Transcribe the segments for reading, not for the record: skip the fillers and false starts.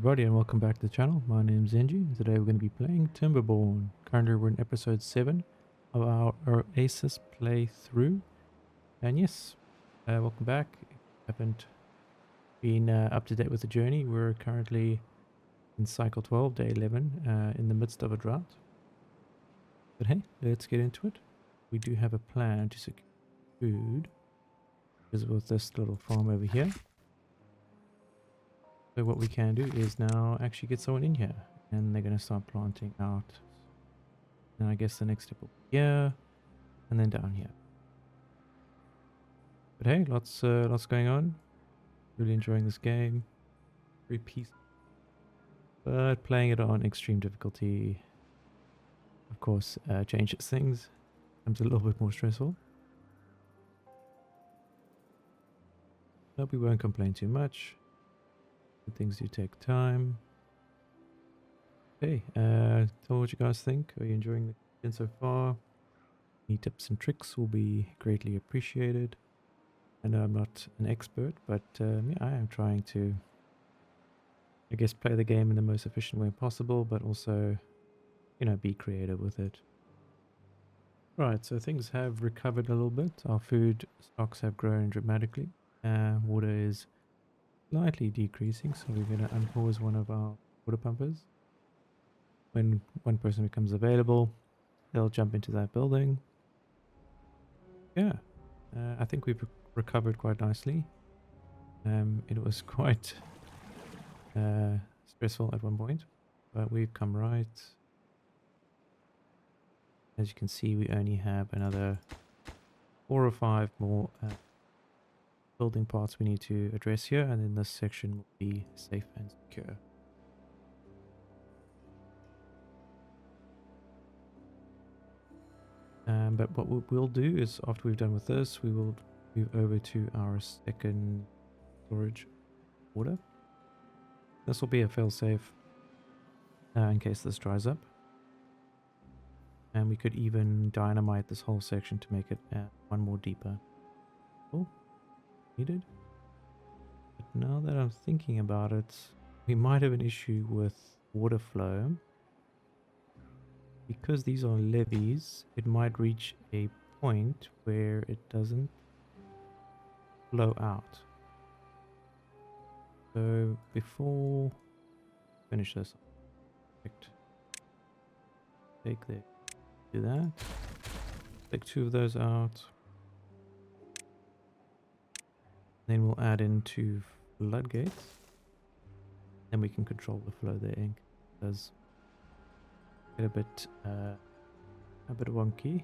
everybody, and welcome back to the channel. My name's Zenji, and today we're going to be playing Timberborn. Currently we're in episode 7 of our Oasis playthrough. And yes, welcome back. If you haven't been up to date with the journey, we're currently in cycle 12, day 11, in the midst of a drought. But hey, let's get into it. We do have a plan to secure food, because with this little farm over here. So what we can do is now actually get someone in here, and they're going to start planting out. And I guess the next step will be here, and then down here. But hey, lots going on. Really enjoying this game. Very peaceful. But playing it on extreme difficulty, of course, changes things. Becomes a little bit more stressful. But we won't complain too much. Things do take time. Hey, tell me what you guys think. Are you enjoying the content so far? Any tips and tricks will be greatly appreciated. I know I'm not an expert, but yeah, I am trying to, I guess, play the game in the most efficient way possible, but also, you know, be creative with it. Right, so things have recovered a little bit. Our food stocks have grown dramatically. Water is slightly decreasing, so we're going to unpause one of our water pumpers. When one person becomes available, they'll jump into that building. Yeah, I think we've recovered quite nicely. It was quite stressful at one point, but we've come right. As you can see, we only have another 4 or 5 more building parts we need to address here, and then this section will be safe and secure. But what we'll do is, after we've done with this, we will move over to our second storage water. This will be a fail-safe in case this dries up. And we could even dynamite this whole section to make it one more deeper. Oh, needed. But now that I'm thinking about it, we might have an issue with water flow. Because these are levees, it might reach a point where it doesn't flow out. So before finish this, take the do that. Take 2 of those out. Then we'll add in 2 floodgates. Then we can control the flow there. Ink does get a bit wonky.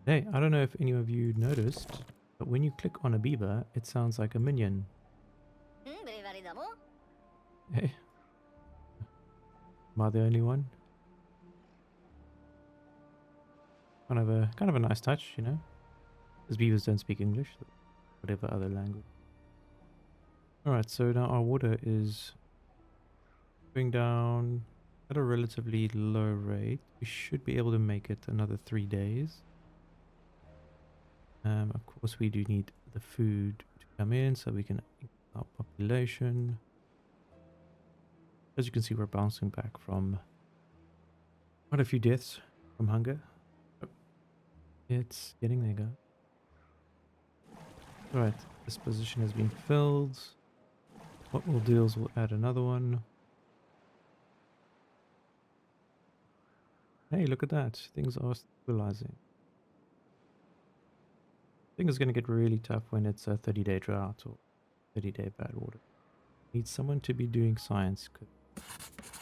Hey, I don't know if any of you noticed, but when you click on a beaver, it sounds like a minion. Hey, am I the only one? Kind of a nice touch, you know, because beavers don't speak English, whatever other language. Alright, so now our water is going down at a relatively low rate. We should be able to make it another 3 days. Of course, we do need the food to come in so we can increase our population. As you can see, we're bouncing back from quite a few deaths from hunger. It's getting there, guys. Alright, this position has been filled. What we'll do is we'll add another one. Hey, look at that. Things are stabilizing. I think it's going to get really tough when it's a 30-day drought or 30-day bad water. Need someone to be doing science, because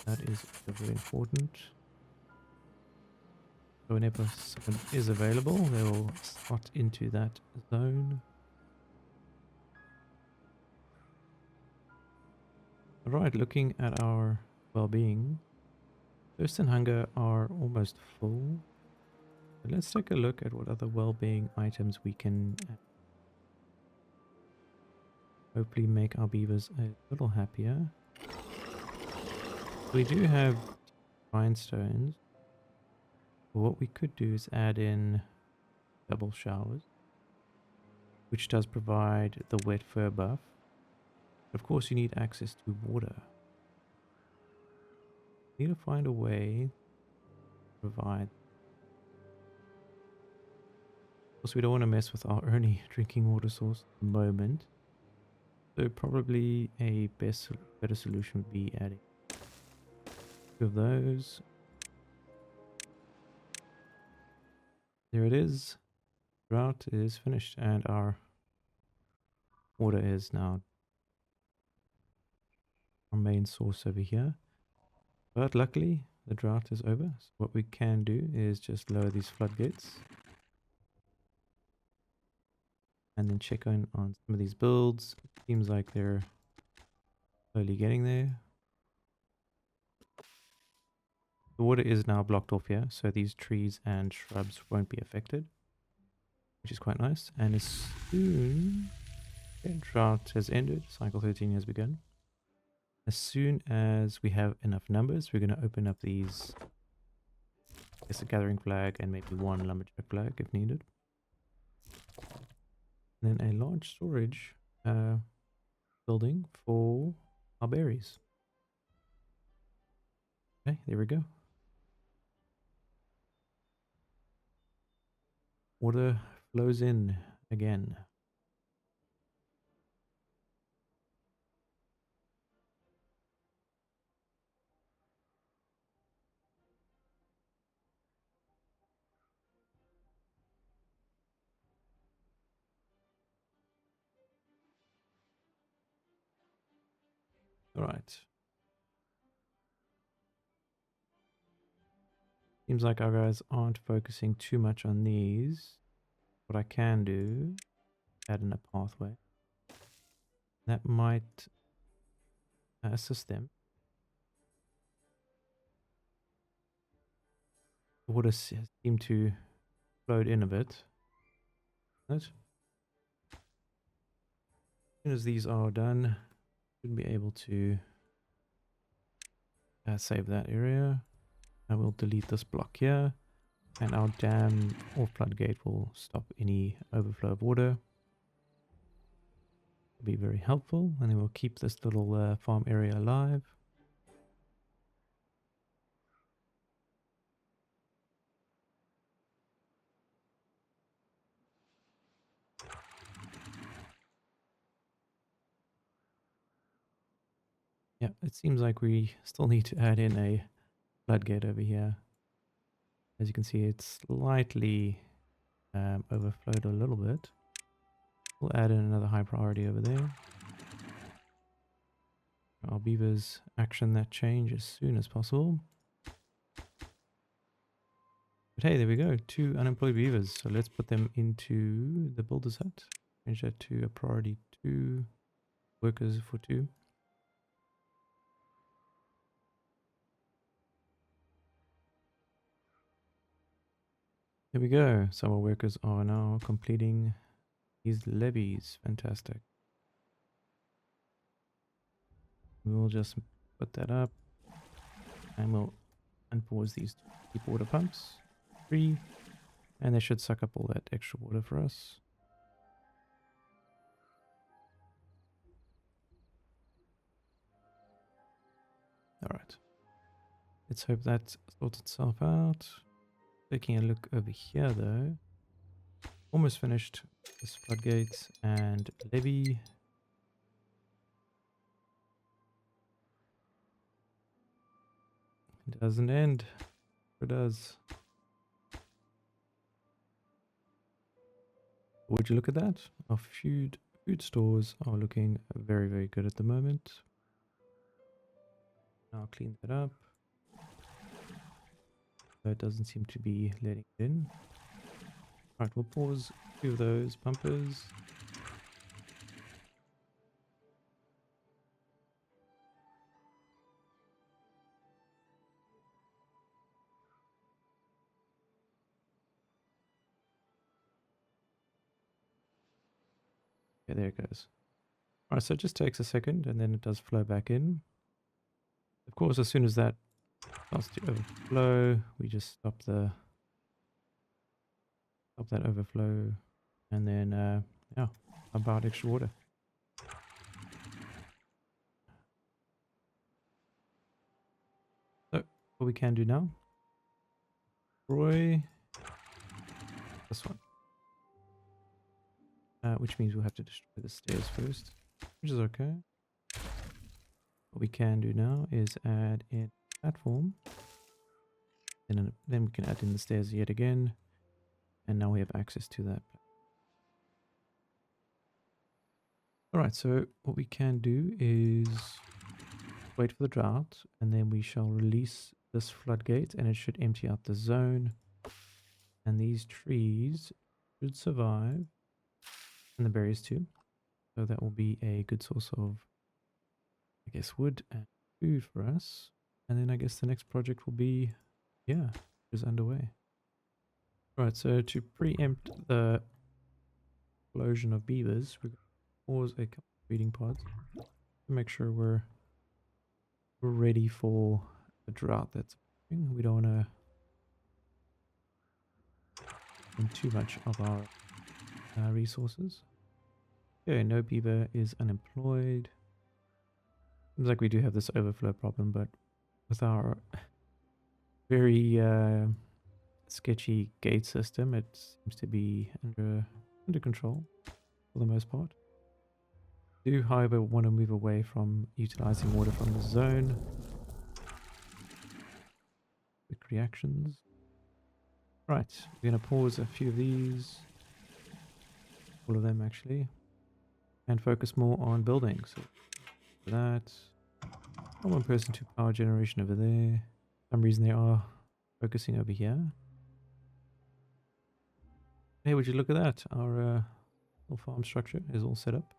that is very important. So whenever someone is available, they will slot into that zone. Alright, looking at our well-being. Thirst and hunger are almost full. But let's take a look at what other well-being items we can hopefully make our beavers a little happier. We do have rhinestones. What we could do is add in double showers, which does provide the wet fur buff. Of course, you need access to water. You need to find a way to provide. Of course, we don't want to mess with our only drinking water source at the moment. So probably a better solution would be adding two of those. There it is. Drought is finished and our water is now our main source over here. But luckily the drought is over. So what we can do is just lower these floodgates. And then check on some of these builds. It seems like they're slowly getting there. The water is now blocked off here, so these trees and shrubs won't be affected, which is quite nice. And as soon as drought has ended, cycle 13 has begun. As soon as we have enough numbers, we're going to open up these, I guess, a gathering flag and maybe one lumberjack flag if needed. And then a large storage building for our berries. Okay, there we go. Water flows in again. All right. Seems like our guys aren't focusing too much on these. What I can do, add in a pathway. That might assist them. The water seem to float in a bit. Right? As soon as these are done, should be able to save that area. I will delete this block here, and our dam or floodgate will stop any overflow of water. It'll be very helpful, and it will keep this little farm area alive. Yeah, it seems like we still need to add in a floodgate over here. As you can see, it's slightly overflowed a little bit. We'll add in another high priority over there. Our beavers action that change as soon as possible. But hey, there we go. 2 unemployed beavers. So let's put them into the builder's hut. Change that to a priority 2. Workers for 2. There we go. So our workers are now completing these levies. Fantastic. We'll just put that up. And we'll unpause these deep water pumps. 3. And they should suck up all that extra water for us. Alright. Let's hope that sorts itself out. Taking a look over here though. Almost finished this floodgate and levy. It doesn't end. It does. Would you look at that? Our food stores are looking very, very good at the moment. I'll clean that up. So it doesn't seem to be letting it in. Alright, we'll pause 2 of those pumpers. Okay, there it goes. Alright, so it just takes a second and then it does flow back in. Of course, as soon as that starts to overflow, we just stop that overflow, and then yeah, pump out extra water. what we can do now. Destroy this one. Which means we'll have to destroy the stairs first, which is okay. What we can do now is add in a platform. And then we can add in the stairs yet again. And now we have access to that. Alright, so what we can do is wait for the drought, and then we shall release this floodgate, and it should empty out the zone. And these trees should survive, and the berries too. So that will be a good source of, I guess, wood and food for us. And then I guess the next project will be, yeah, is underway. Right, so to preempt the explosion of beavers, we're going to pause a couple of breeding pods to make sure we're ready for the drought that's coming. We don't want to spend too much of our resources. Okay, no beaver is unemployed. Seems like we do have this overflow problem, but with our very sketchy gate system, it seems to be under control for the most part. Do, however, want to move away from utilizing water from the zone. Quick reactions. Right, we're going to pause a few of these. All of them, actually. And focus more on building. So, for that. One person to power generation over there. For some reason they are focusing over here. Hey, would you look at that? Our little farm structure is all set up.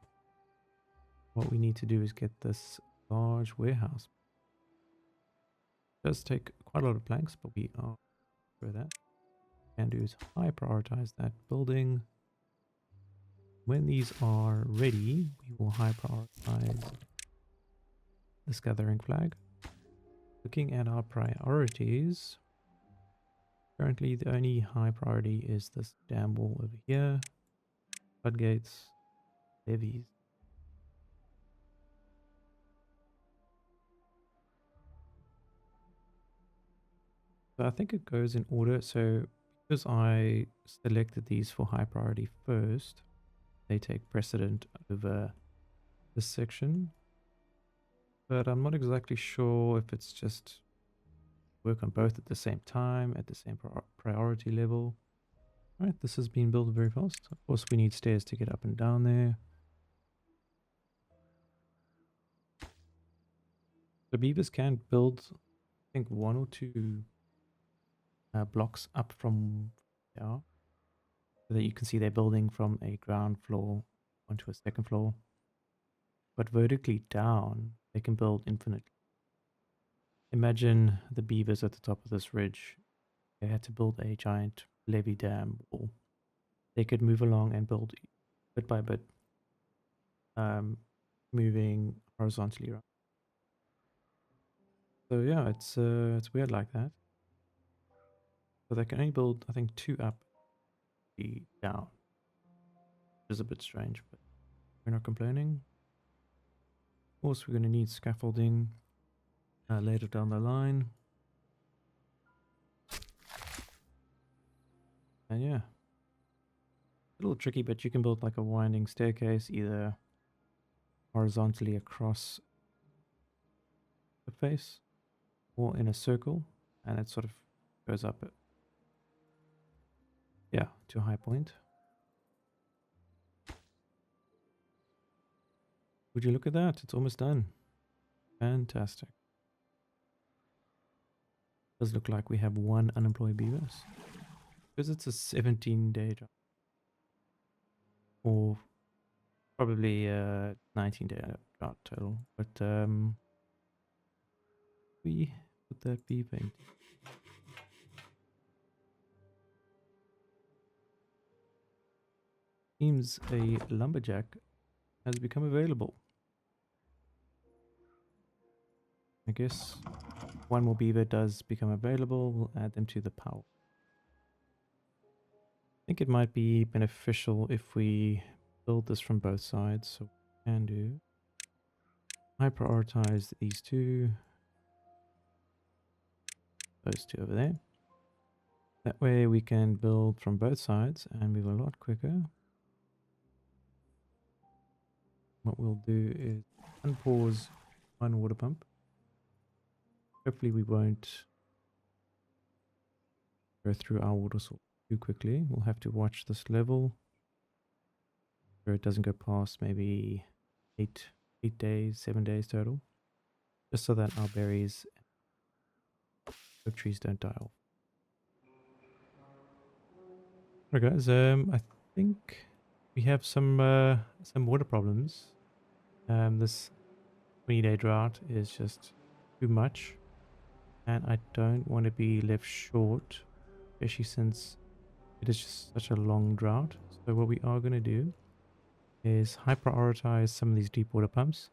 What we need to do is get this large warehouse. It does take quite a lot of planks, but we are for that. What we can do is high prioritize that building. When these are ready, we will high prioritize this gathering flag. Looking at our priorities, currently the only high priority is this dam wall over here, floodgates, levees. So I think it goes in order. So because I selected these for high priority first, they take precedent over this section. But I'm not exactly sure if it's just work on both at the same time, at the same priority level. Alright, this has been built very fast. Of course, we need stairs to get up and down there. The beavers can build, I think, 1 or 2 blocks up from there. So that you can see they're building from a ground floor onto a second floor. But vertically down, they can build infinitely. Imagine the beavers at the top of this ridge. They had to build a giant levee dam wall. They could move along and build bit by bit, moving horizontally around. So yeah, it's weird like that. So they can only build, I think, 2 up, 3 down. Which is a bit strange, but we're not complaining. Of course, we're going to need scaffolding later down the line. And yeah, a little tricky, but you can build like a winding staircase either horizontally across the face or in a circle, and it sort of goes up to a high point. Would you look at that? It's almost done. Fantastic. Does look like we have 1 unemployed beavers. Because it's a 17-day job. Or probably a 19-day drought total. But we put that beaver in. Seems a lumberjack has become available. I guess 1 more beaver does become available. We'll add them to the power. I think it might be beneficial if we build this from both sides. So we can do. I prioritize these 2. those two over there. That way we can build from both sides and move a lot quicker. What we'll do is unpause one water pump. Hopefully we won't go through our water source too quickly. We'll have to watch this level where it doesn't go past maybe 8 days, 7 days total. Just so that our berries and oak trees don't die off. Alright guys, I think we have some water problems. This 20-day drought is just too much, and I don't want to be left short, especially since it is just such a long drought. So what we are going to do is high prioritize some of these deep water pumps,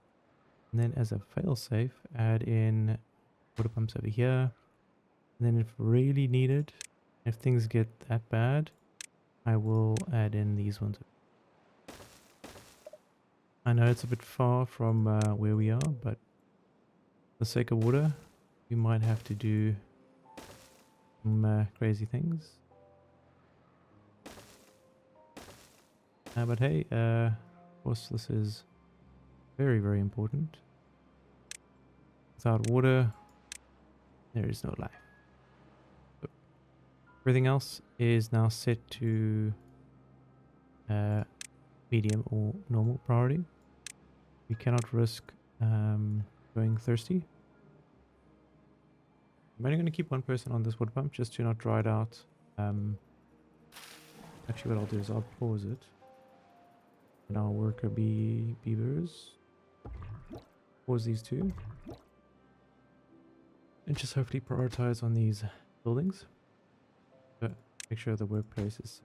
and then as a fail-safe add in water pumps over here, and then if really needed, if things get that bad, I will add in these ones. I know it's a bit far from where we are, but for the sake of water, we might have to do some crazy things. But hey, of course this is very, very important. Without water, there is no life. So everything else is now set to medium or normal priority. We cannot risk going thirsty. I'm only going to keep one person on this water pump just to not dry it out. Actually, what I'll do is I'll pause it. And I'll work a beavers. Pause these two. And just hopefully prioritize on these buildings. But make sure the workplace is.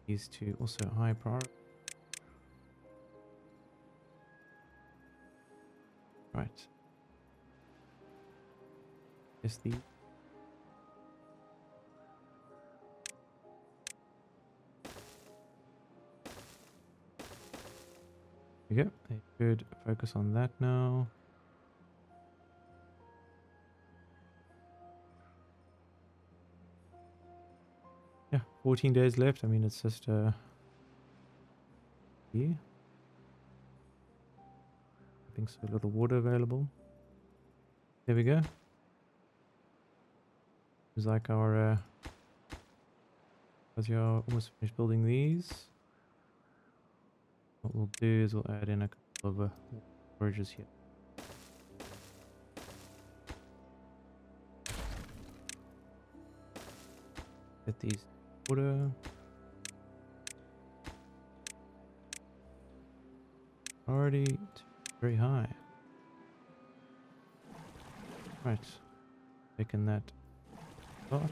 These two also high priority. Right. Yes, the. There we go. They should focus on that now. Yeah, 14 days left. I mean, it's just yeah. I think so. A little water available. There we go. It's like our as you're almost finished building these. What we'll do is we'll add in a couple of storages here. Get these water. Already very high. Right. Taking that spot.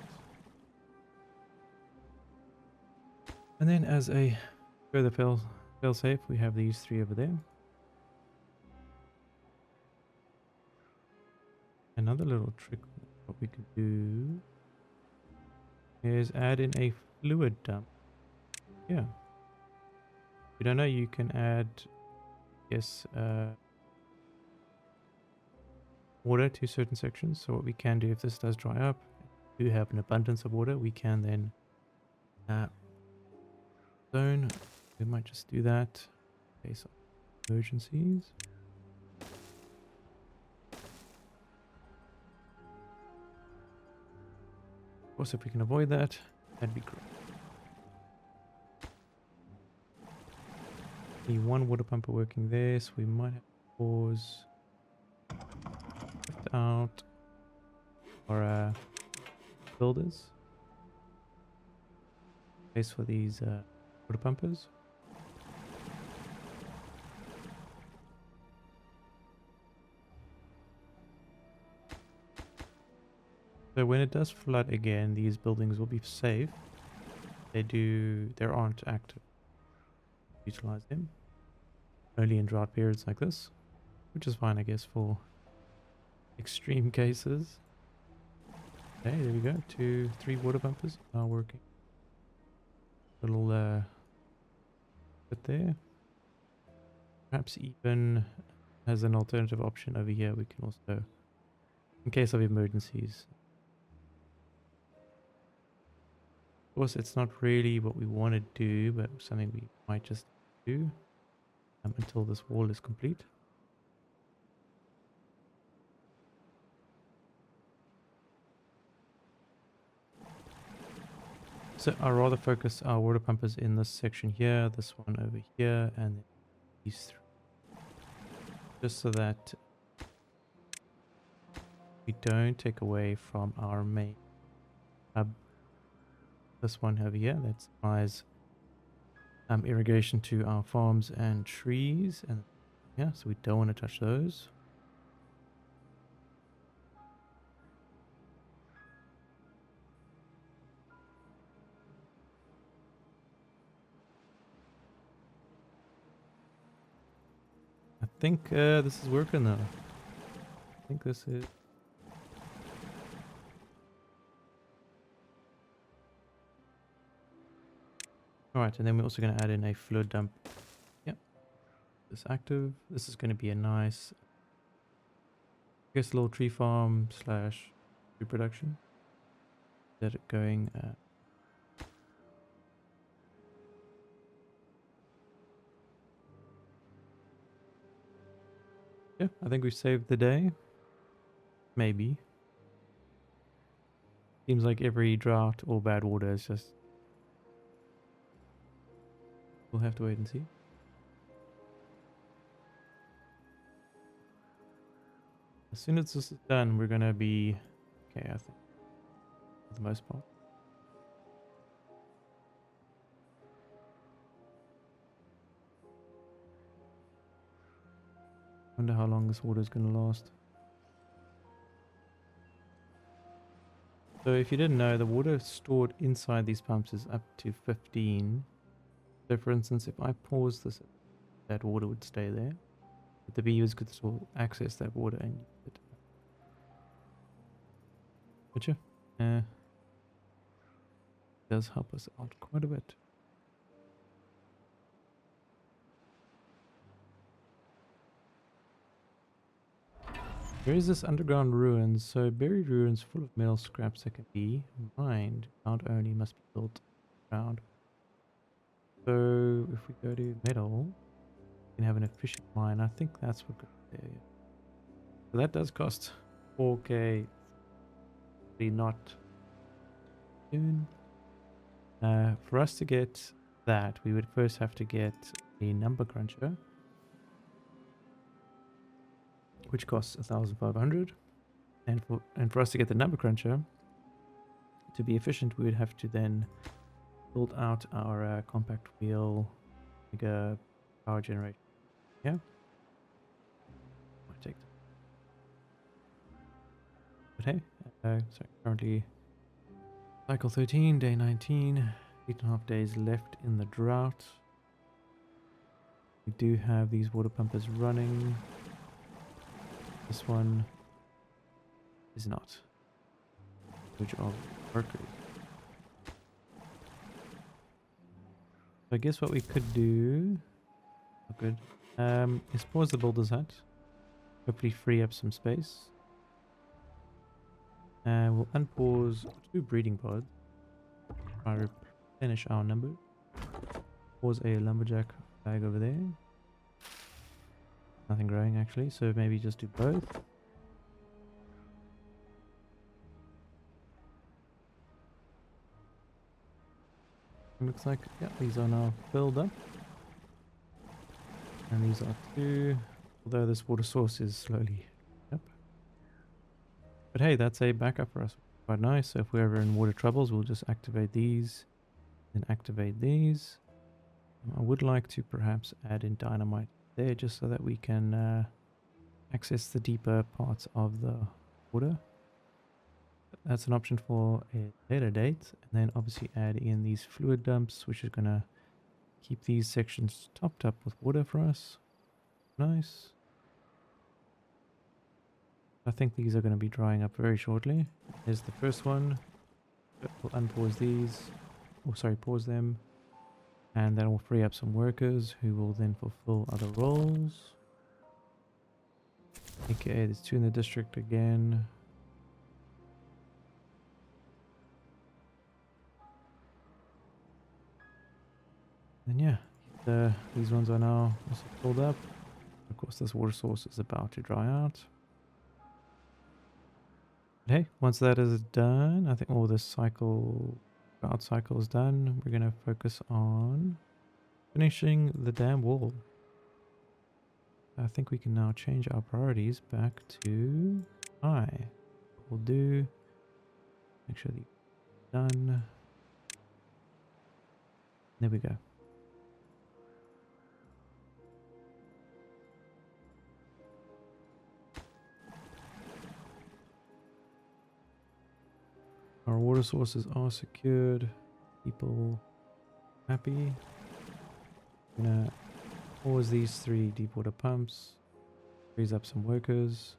And then as a further fail safe, we have these three over there. Another little trick what we could do is add in a fluid dump. Yeah. If you don't know, you can add water to certain sections. So what we can do if this does dry up, if we have an abundance of water, we can then zone. We might just do that based on emergencies. Of course, if we can avoid that, that'd be great. The one water pumper working there, so we might have to pause out our builders. Space for these water pumpers. So when it does flood again, these buildings will be safe. They aren't active. utilize them only in drought periods like this, which is fine, I guess, for extreme cases. Okay, there we go. 3 water pumpers are working. Little bit there. Perhaps even as an alternative option over here, we can also, in case of emergencies. Of course, it's not really what we want to do, but something we might just do until this wall is complete. So I'll rather focus our water pumpers in this section here, this one over here, and these 3. Just so that we don't take away from our main hub. This one over here that supplies irrigation to our farms and trees, and yeah, so we don't want to touch those. I think this is working though. I think this is. Alright, and then we're also going to add in a fluid dump. Yep. This active. This is going to be a nice, I guess, little tree farm / food production. Get it going. Yeah, I think we saved the day. Maybe. Seems like every drought or bad water is just... We'll have to wait and see. As soon as this is done, we're gonna be okay, I think, for the most part. Wonder how long this water is gonna last. So if you didn't know, the water stored inside these pumps is up to 15. So for instance, if I pause this, that water would stay there. But the beavers could still access that water and use it. Gotcha. It does help us out quite a bit. There is this underground ruins, so buried ruins full of metal scraps that can be mined. Not only must be built around. So if we go to metal, we can have an efficient mine. I think that's what goes there. Yeah. So that does cost 4k. Not soon. For us to get that, we would first have to get a number cruncher, which costs 1,500. And for us to get the number cruncher, to be efficient, we would have to then build out our compact wheel, like a power generator. Yeah. Might take that. But hey, so currently cycle 13, day 19, 8.5 days left in the drought. We do have these water pumpers running. This one is not. Which are workers. So I guess what we could do, not good, is pause the builder's hut. Hopefully free up some space. We'll unpause 2 breeding pods. Try to replenish our number. Pause a lumberjack bag over there. Nothing growing actually, so maybe just do both. Looks like, yeah, these are now filled up. And these are 2, although this water source is slowly up. But hey, that's a backup for us. Quite nice. So if we're ever in water troubles, we'll just activate these and activate these. I would like to perhaps add in dynamite there just so that we can access the deeper parts of the water. That's an option for a later date. And then obviously add in these fluid dumps, which is going to keep these sections topped up with water for us. Nice. I think these are going to be drying up very shortly. Here's the first one. We'll unpause these. Oh, sorry, pause them. And that will free up some workers who will then fulfill other roles. Okay, there's 2 in the district again. And yeah, these ones are now also filled up. Of course, this water source is about to dry out. But hey, once that is done, I think all this drought cycle is done. We're going to focus on finishing the dam wall. I think we can now change our priorities back to high. We'll do, make sure they're done. There we go. Our water sources are secured. People happy. I'm gonna pause these 3 deep water pumps. Freeze up some workers.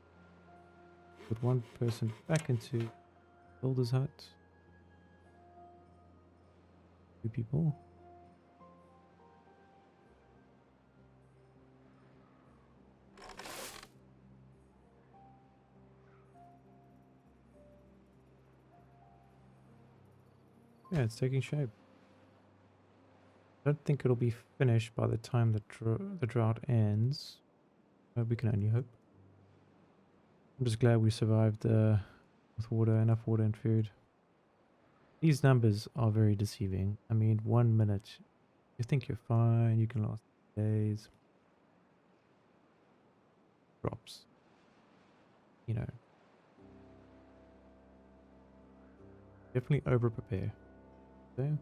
Put 1 person back into builder's hut. 2 people. Yeah, it's taking shape. I don't think it'll be finished by the time the drought ends. We can only hope. I'm just glad we survived with water, enough water and food. These numbers are very deceiving. I mean, 1 minute, you think you're fine, you can last days. Drops. You know. Definitely over prepare. Okay.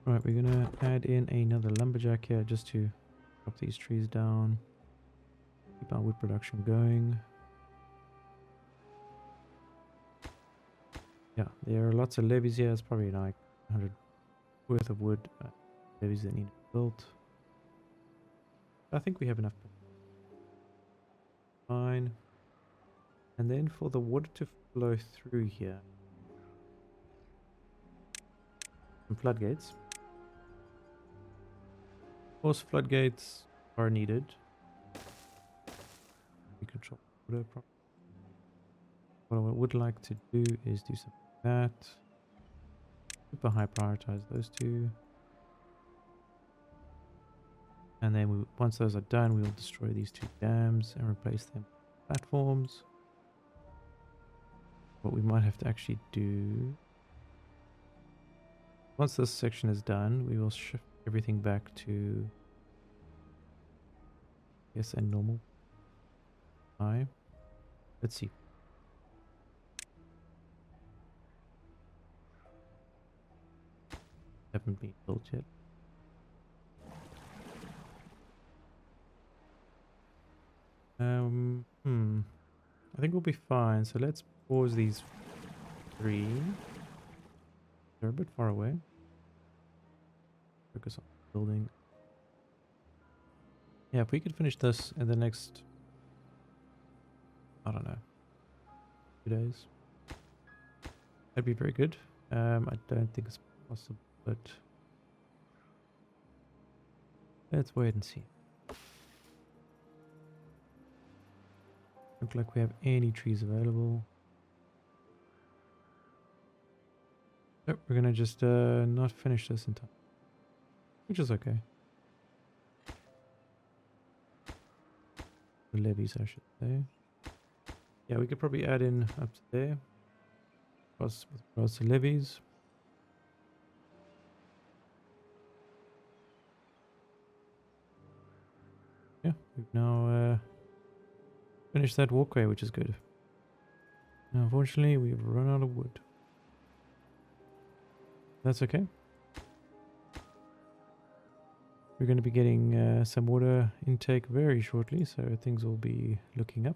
Right, we're gonna add in another lumberjack here just to chop these trees down. Keep our wood production going. Yeah, there are lots of levees here. It's probably like 100 worth of wood levees that need built. I think we have enough. Fine. And then for the water to flow through here, some floodgates. Of course, floodgates are needed. We control water properly. What I would like to do is do something like that. Super high prioritize those 2. And then once those are done, we will destroy these 2 dams and replace them with platforms. What we might have to actually do, once this section is done, we will shift everything back to, yes, and normal. High. Let's see. Haven't been built yet. I think we'll be fine. So let's pause these 3. They're a bit far away. Focus on building. Yeah, if we could finish this in the next, I don't know, 2 days, that'd be very good. I don't think it's possible, but let's wait and see. Look like we have any trees available. Nope, we're gonna just not finish this in time, which is okay. The levees, I should say. Yeah, we could probably add in up to there. With regards to levees. Yeah, we've now finished that walkway, which is good. Now, unfortunately, we've run out of wood. That's okay. We're going to be getting some water intake very shortly, so things will be looking up.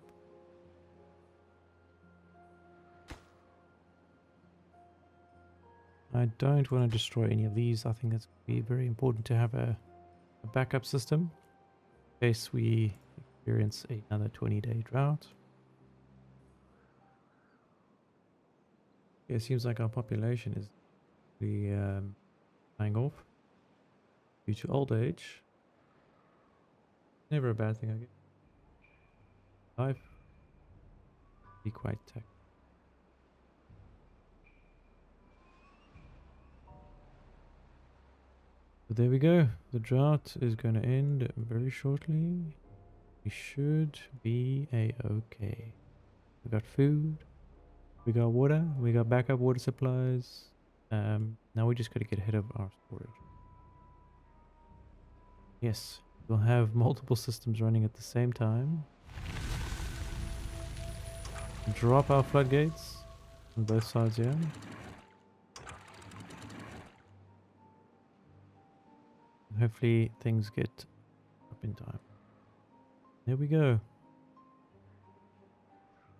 I don't want to destroy any of these. I think that's be very important to have a backup system in case we experience another 20-day drought. Yeah, it seems like our population is really dying off due to old age. Never a bad thing, I guess. Life be quite tech. But there we go. The drought is going to end very shortly. We should be a-okay. We got food. We got water. We got backup water supplies. Now we just got to get ahead of our storage. Yes, we'll have multiple systems running at the same time. Drop our floodgates on both sides here. Hopefully things get up in time. There we go.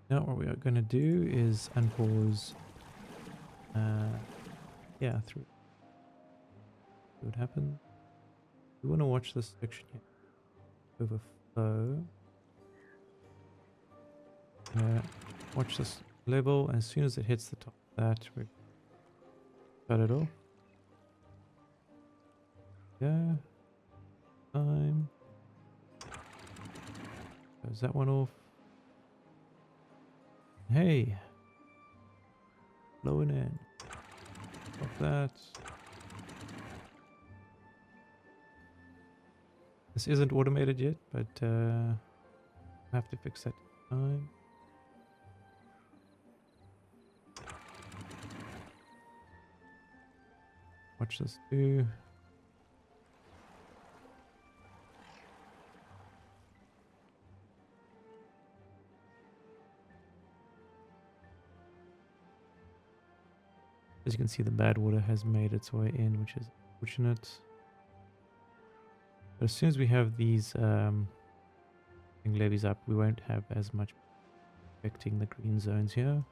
Now what we are going to do is unpause. Yeah, through. See what happens. We want to watch this section here overflow. Watch this level. As soon as it hits the top of that, we cut it off. Yeah. Time. Close that one off. Hey. Blowing in. Stop that. This isn't automated yet, but I have to fix that time. Watch this too. As you can see, the bad water has made its way in, which is unfortunate. But as soon as we have these levees up, we won't have as much affecting the green zones here.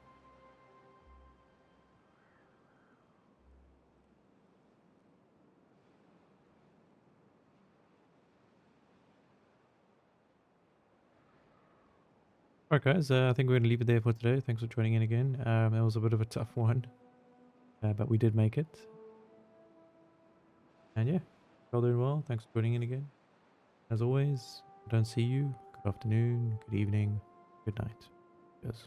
Alright guys, I think we're going to leave it there for today. Thanks for joining in again. That was a bit of a tough one. But we did make it. And yeah, all doing well. Thanks for joining in again. As always, if I don't see you, good afternoon, good evening, good night. Cheers.